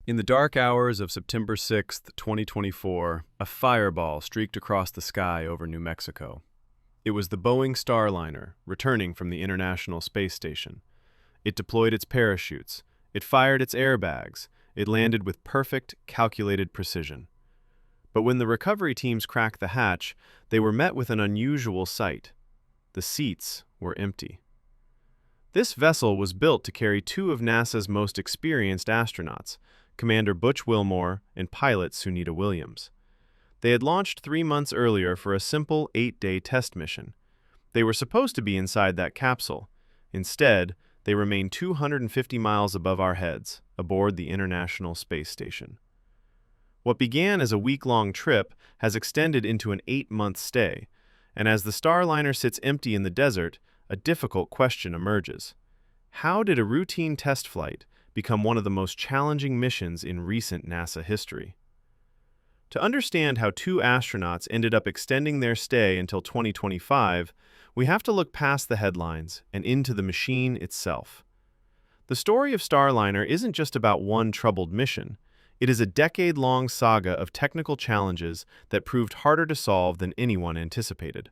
In the dark hours of September 6th, 2024, a fireball streaked across the sky over New Mexico. It was the Boeing Starliner, returning from the International Space Station. It deployed its parachutes, it fired its airbags, it landed with perfect, calculated precision. But when the recovery teams cracked the hatch, they were met with an unusual sight. The seats were empty. This vessel was built to carry two of NASA's most experienced astronauts, Commander Butch Wilmore and pilot Sunita Williams. They had launched 3 months earlier for a simple 8-day test mission. They were supposed to be inside that capsule. Instead, they remained 250 miles above our heads, aboard the International Space Station. What began as a week-long trip has extended into an 8-month stay, and as the Starliner sits empty in the desert, a difficult question emerges. How did a routine test flight become one of the most challenging missions in recent NASA history? To understand how two astronauts ended up extending their stay until 2025, we have to look past the headlines and into the machine itself. The story of Starliner isn't just about one troubled mission. It is a decade-long saga of technical challenges that proved harder to solve than anyone anticipated.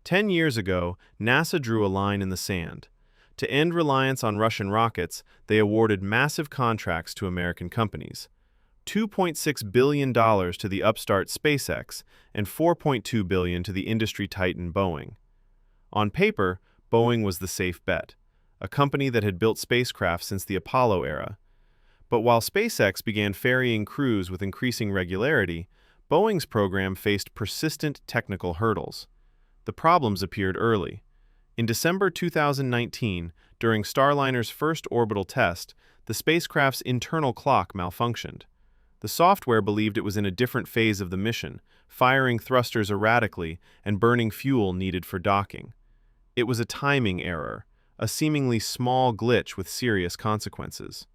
10 years ago, NASA drew a line in the sand. To end reliance on Russian rockets, they awarded massive contracts to American companies. $2.6 billion to the upstart SpaceX and $4.2 billion to the industry titan Boeing. On paper, Boeing was the safe bet, a company that had built spacecraft since the Apollo era. But while SpaceX began ferrying crews with increasing regularity, Boeing's program faced persistent technical hurdles. The problems appeared early. In December 2019, during Starliner's first orbital test, the spacecraft's internal clock malfunctioned. The software believed it was in a different phase of the mission, firing thrusters erratically and burning fuel needed for docking. It was a timing error, a seemingly small glitch with serious consequences.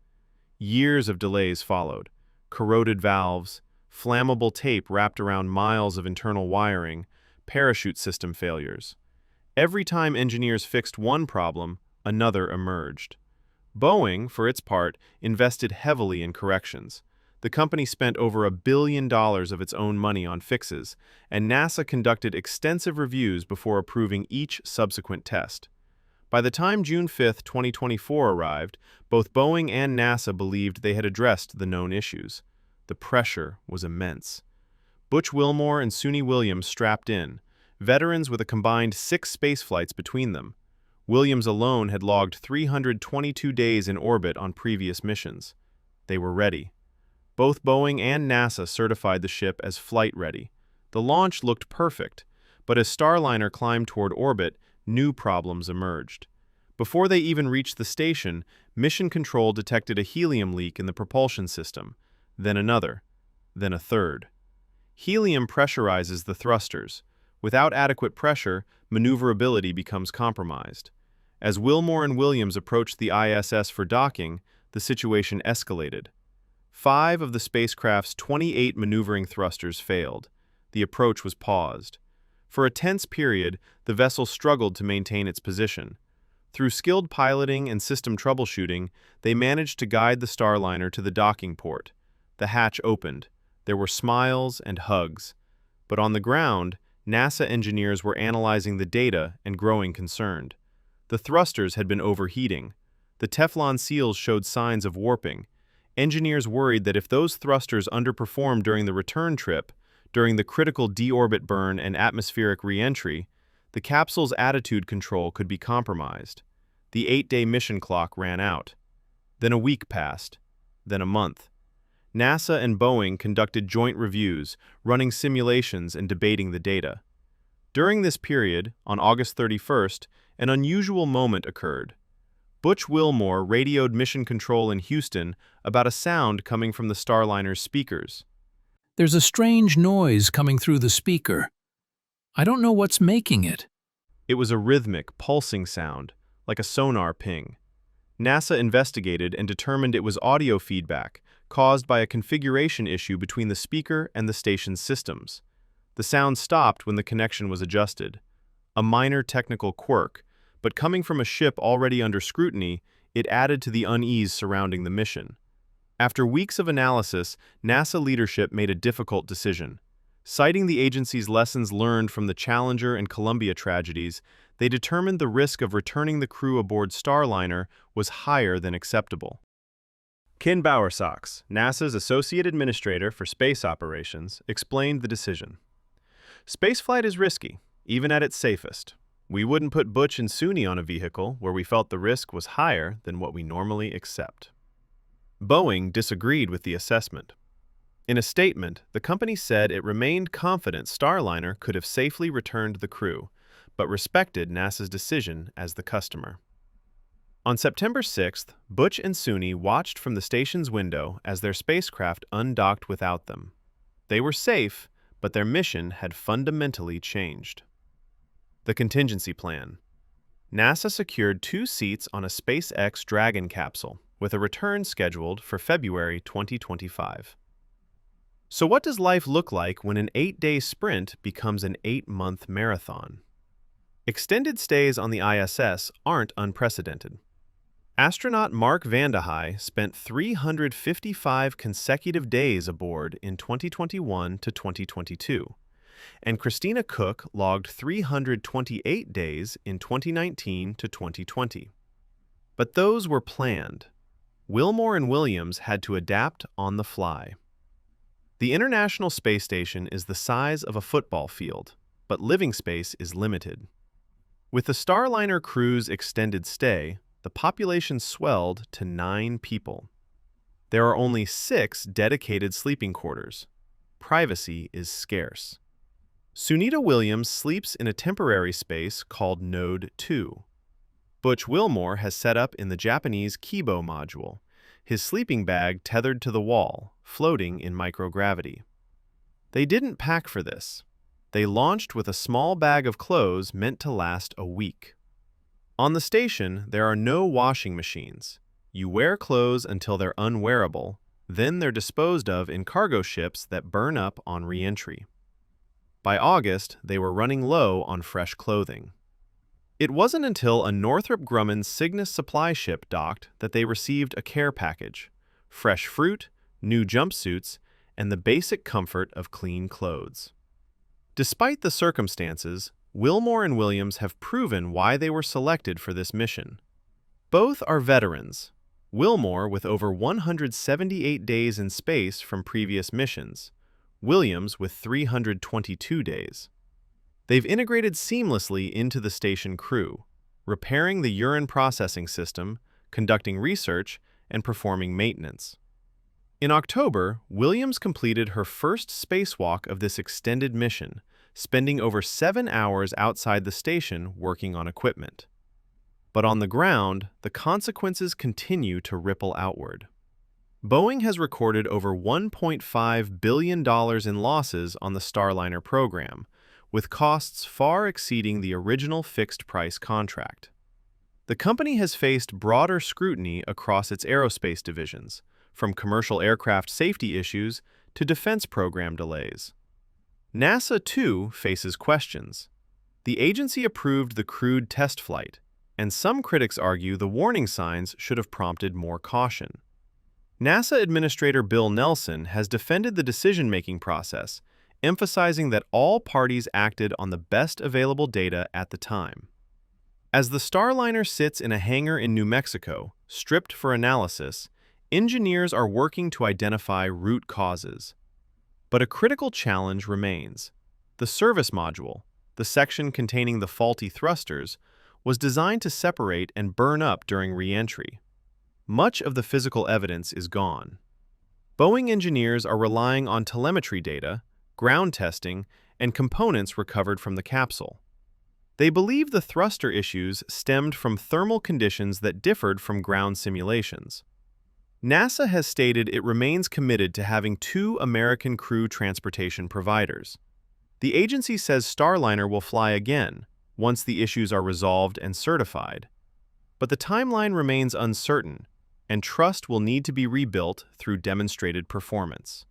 Years of delays followed. Corroded valves, flammable tape wrapped around miles of internal wiring, parachute system failures. Every time engineers fixed one problem, another emerged. Boeing, for its part, invested heavily in corrections. The company spent over $1 billion of its own money on fixes, and NASA conducted extensive reviews before approving each subsequent test. By the time June 5, 2024 arrived, both Boeing and NASA believed they had addressed the known issues. The pressure was immense. Butch Wilmore and Suni Williams strapped in, veterans with a combined 6 spaceflights between them. Williams alone had logged 322 days in orbit on previous missions. They were ready. Both Boeing and NASA certified the ship as flight-ready. The launch looked perfect, but as Starliner climbed toward orbit, new problems emerged. Before they even reached the station, Mission Control detected a helium leak in the propulsion system, then another, then a third. Helium pressurizes the thrusters. Without adequate pressure, maneuverability becomes compromised. As Wilmore and Williams approached the ISS for docking, the situation escalated. 5 of the spacecraft's 28 maneuvering thrusters failed. The approach was paused. For a tense period, the vessel struggled to maintain its position. Through skilled piloting and system troubleshooting, they managed to guide the Starliner to the docking port. The hatch opened. There were smiles and hugs. But on the ground, NASA engineers were analyzing the data and growing concerned. The thrusters had been overheating. The Teflon seals showed signs of warping. Engineers worried that if those thrusters underperformed during the return trip, during the critical deorbit burn and atmospheric re-entry, the capsule's attitude control could be compromised. The 8-day mission clock ran out. Then a week passed. Then a month. NASA and Boeing conducted joint reviews, running simulations and debating the data. During this period, on August 31st, an unusual moment occurred. Butch Wilmore radioed Mission Control in Houston about a sound coming from the Starliner's speakers. There's a strange noise coming through the speaker. I don't know what's making it. It was a rhythmic, pulsing sound, like a sonar ping. NASA investigated and determined it was audio feedback caused by a configuration issue between the speaker and the station's systems. The sound stopped when the connection was adjusted. A minor technical quirk, but coming from a ship already under scrutiny, it added to the unease surrounding the mission. After weeks of analysis, NASA leadership made a difficult decision. Citing the agency's lessons learned from the Challenger and Columbia tragedies, they determined the risk of returning the crew aboard Starliner was higher than acceptable. Ken Bowersox, NASA's Associate Administrator for Space Operations, explained the decision. Spaceflight is risky, even at its safest. We wouldn't put Butch and Suni on a vehicle where we felt the risk was higher than what we normally accept. Boeing disagreed with the assessment. In a statement, the company said it remained confident Starliner could have safely returned the crew, but respected NASA's decision as the customer. On September 6th, Butch and Suni watched from the station's window as their spacecraft undocked without them. They were safe, but their mission had fundamentally changed. The contingency plan. NASA secured 2 seats on a SpaceX Dragon capsule, with a return scheduled for February 2025. So what does life look like when an 8-day sprint becomes an 8-month marathon? Extended stays on the ISS aren't unprecedented. Astronaut Mark Vande Hei spent 355 consecutive days aboard in 2021 to 2022, and Christina Koch logged 328 days in 2019 to 2020. But those were planned. Wilmore and Williams had to adapt on the fly. The International Space Station is the size of a football field, but living space is limited. With the Starliner crew's extended stay, the population swelled to 9 people. There are only 6 dedicated sleeping quarters. Privacy is scarce. Sunita Williams sleeps in a temporary space called Node 2. Butch Wilmore has set up in the Japanese Kibo module, his sleeping bag tethered to the wall, floating in microgravity. They didn't pack for this. They launched with a small bag of clothes meant to last a week. On the station, there are no washing machines. You wear clothes until they're unwearable, then they're disposed of in cargo ships that burn up on re-entry. By August, they were running low on fresh clothing. It wasn't until a Northrop Grumman Cygnus supply ship docked that they received a care package, fresh fruit, new jumpsuits, and the basic comfort of clean clothes. Despite the circumstances, Wilmore and Williams have proven why they were selected for this mission. Both are veterans, Wilmore with over 178 days in space from previous missions, Williams with 322 days. They've integrated seamlessly into the station crew, repairing the urine processing system, conducting research, and performing maintenance. In October, Williams completed her first spacewalk of this extended mission, spending over 7 hours outside the station working on equipment. But on the ground, the consequences continue to ripple outward. Boeing has recorded over $1.5 billion in losses on the Starliner program, with costs far exceeding the original fixed-price contract. The company has faced broader scrutiny across its aerospace divisions, from commercial aircraft safety issues to defense program delays. NASA, too, faces questions. The agency approved the crewed test flight, and some critics argue the warning signs should have prompted more caution. NASA Administrator Bill Nelson has defended the decision-making process, emphasizing that all parties acted on the best available data at the time. As the Starliner sits in a hangar in New Mexico, stripped for analysis, engineers are working to identify root causes. But a critical challenge remains. The service module, the section containing the faulty thrusters, was designed to separate and burn up during re-entry. Much of the physical evidence is gone. Boeing engineers are relying on telemetry data, ground testing, and components recovered from the capsule. They believe the thruster issues stemmed from thermal conditions that differed from ground simulations. NASA has stated it remains committed to having 2 American crew transportation providers. The agency says Starliner will fly again once the issues are resolved and certified. But the timeline remains uncertain, and trust will need to be rebuilt through demonstrated performance.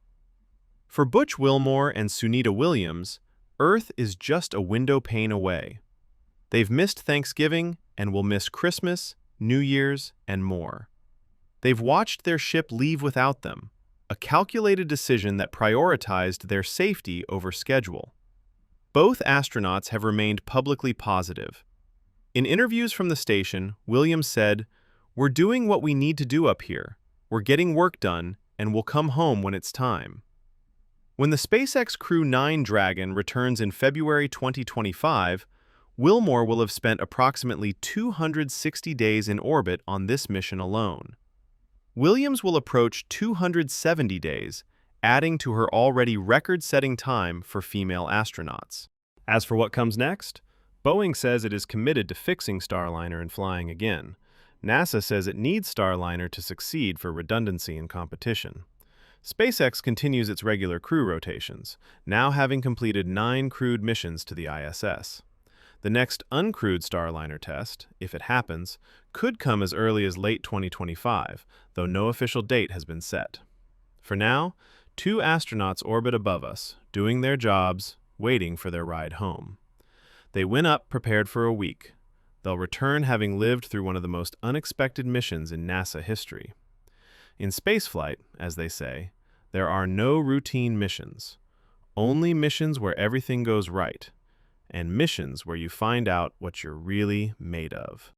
For Butch Wilmore and Sunita Williams, Earth is just a window pane away. They've missed Thanksgiving and will miss Christmas, New Year's, and more. They've watched their ship leave without them, a calculated decision that prioritized their safety over schedule. Both astronauts have remained publicly positive. In interviews from the station, Williams said, "We're doing what we need to do up here. We're getting work done, and we'll come home when it's time." When the SpaceX Crew 9 Dragon returns in February 2025, Wilmore will have spent approximately 260 days in orbit on this mission alone. Williams will approach 270 days, adding to her already record-setting time for female astronauts. As for what comes next, Boeing says it is committed to fixing Starliner and flying again. NASA says it needs Starliner to succeed for redundancy and competition. SpaceX continues its regular crew rotations, now having completed 9 crewed missions to the ISS. The next uncrewed Starliner test, if it happens, could come as early as late 2025, though no official date has been set. For now, 2 astronauts orbit above us, doing their jobs, waiting for their ride home. They went up prepared for a week. They'll return having lived through one of the most unexpected missions in NASA history. In spaceflight, as they say, there are no routine missions, only missions where everything goes right, and missions where you find out what you're really made of.